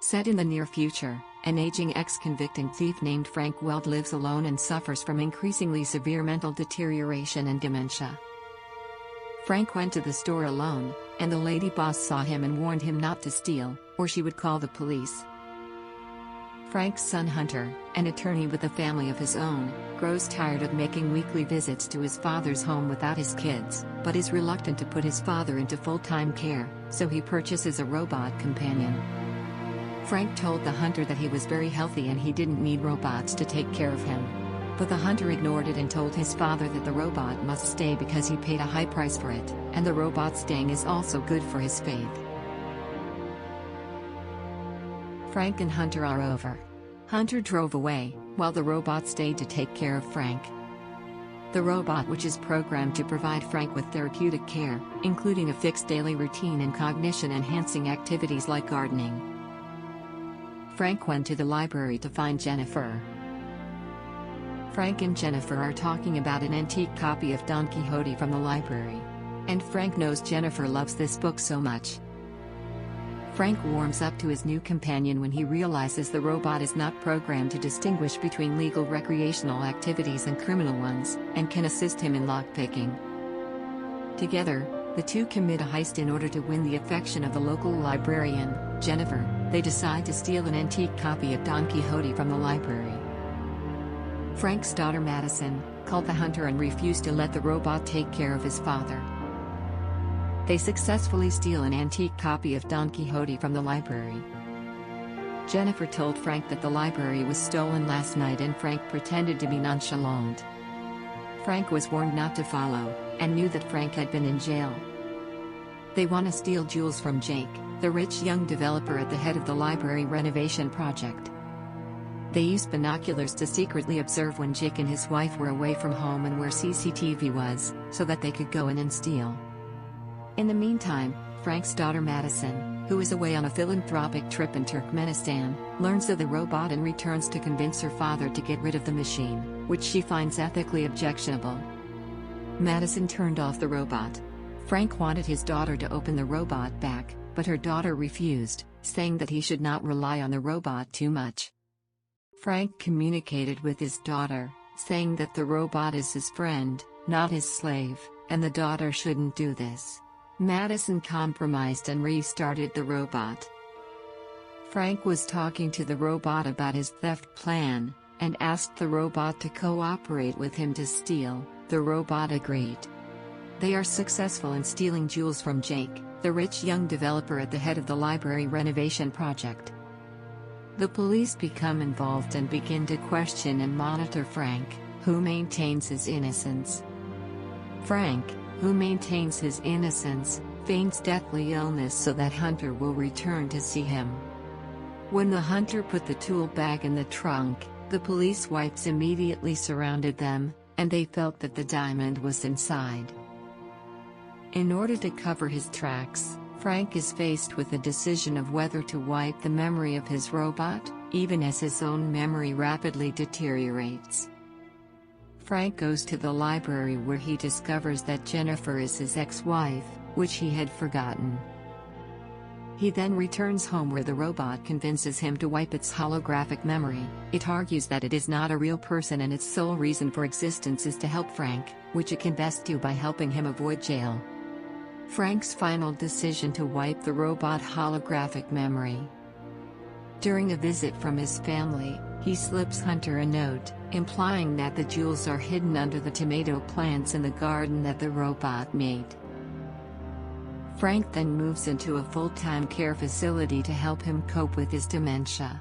Set in the near future, an aging ex-convict and thief named Frank Weld lives alone and suffers from increasingly severe mental deterioration and dementia. Frank went to the store alone, and the lady boss saw him and warned him not to steal, or she would call the police. Frank's son Hunter, an attorney with a family of his own, grows tired of making weekly visits to his father's home without his kids, but is reluctant to put his father into full-time care, so he purchases a robot companion. Frank told the hunter that he was very healthy and he didn't need robots to take care of him. But the hunter ignored it and told his father that the robot must stay because he paid a high price for it, and the robot staying is also good for his faith. Frank and Hunter are over. Hunter drove away, while the robot stayed to take care of Frank. The robot, which is programmed to provide Frank with therapeutic care, including a fixed daily routine and cognition-enhancing activities like gardening. Frank went to the library to find Jennifer. Frank and Jennifer are talking about an antique copy of Don Quixote from the library. And Frank knows Jennifer loves this book so much. Frank warms up to his new companion when he realizes the robot is not programmed to distinguish between legal recreational activities and criminal ones, and can assist him in lockpicking. Together, the two commit a heist in order to win the affection of the local librarian, Jennifer. They decide to steal an antique copy of Don Quixote from the library. Frank's daughter Madison called the hunter and refused to let the robot take care of his father. They successfully steal an antique copy of Don Quixote from the library. Jennifer told Frank that the library was stolen last night and Frank pretended to be nonchalant. Frank was warned not to follow, and knew that Frank had been in jail. They want to steal jewels from Jake, the rich young developer at the head of the library renovation project. They used binoculars to secretly observe when Jake and his wife were away from home and where CCTV was, so that they could go in and steal. In the meantime, Frank's daughter Madison, who is away on a philanthropic trip in Turkmenistan, learns of the robot and returns to convince her father to get rid of the machine, which she finds ethically objectionable. Madison turned off the robot. Frank wanted his daughter to open the robot back, but her daughter refused, saying that he should not rely on the robot too much. Frank communicated with his daughter, saying that the robot is his friend, not his slave, and the daughter shouldn't do this. Madison compromised and restarted the robot. Frank was talking to the robot about his theft plan, and asked the robot to cooperate with him to steal. The robot agreed. They are successful in stealing jewels from Jake, the rich young developer at the head of the library renovation project. The police become involved and begin to question and monitor Frank, who maintains his innocence. Frank, who maintains his innocence, feigns deathly illness so that Hunter will return to see him. When the hunter put the tool bag in the trunk, the police wives immediately surrounded them, and they felt that the diamond was inside. In order to cover his tracks, Frank is faced with the decision of whether to wipe the memory of his robot, even as his own memory rapidly deteriorates. Frank goes to the library where he discovers that Jennifer is his ex-wife, which he had forgotten. He then returns home where the robot convinces him to wipe its holographic memory. It argues that it is not a real person and its sole reason for existence is to help Frank, which it can best do by helping him avoid jail. Frank's final decision to wipe the robot holographic memory. During a visit from his family, he slips Hunter a note, implying that the jewels are hidden under the tomato plants in the garden that the robot made. Frank then moves into a full-time care facility to help him cope with his dementia.